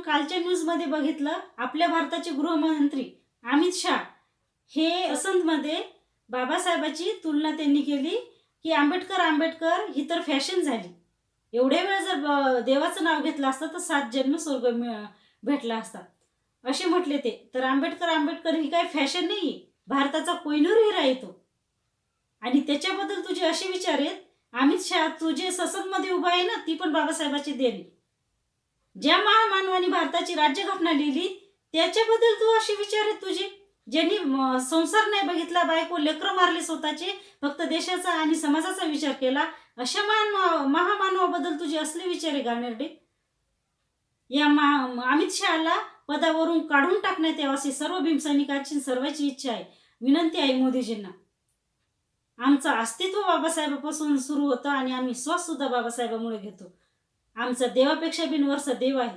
कालच्या न्यूजमध्ये बघितलं, आपल्या भारताचे गृहमंत्री अमित शाह हे असंतमध्ये बाबासाहेबाची तुलना त्यांनी केली की आंबेडकर ही तर फॅशन झाली. एवढ्या वेळ जर देवाचं नाव घेतलं असतं तर 7 जन्म स्वर्ग भेटला असता असे म्हटले ते. तर आंबेडकर ही काय फॅशन नाही, भारताचा कोहिनूर हिरा येतो. आणि त्याच्याबद्दल तुझे असे विचार आहेत. अमित शाह तुझे ससनमध्ये उभा आहे ना, ती पण बाबासाहेबाची देणी. ज्या महामानवाने भारताची राज्यघटना लिहिली त्याच्याबद्दल तू असे विचार आहेत तुझे, ज्यांनी संसार नाही बघितला, बायको लेकरं मारले स्वतःचे, फक्त देशाचा आणि समाजाचा विचार केला, अशा महामानवाबद्दल तुझे असले विचार आहे गाणेरडे. या अमित शहाला पदावरून काढून टाकण्यात यावं अशी सर्व भीमसैनिकांची सर्वांची इच्छा आहे. विनंती आहे मोदीजींना. आमचं अस्तित्व बाबासाहेबापासून सुरू होतं आणि आम्ही श्वास सुद्धा बाबासाहेबामुळे घेतो. आमचा देवापेक्षा बिनवरचा देव आहे.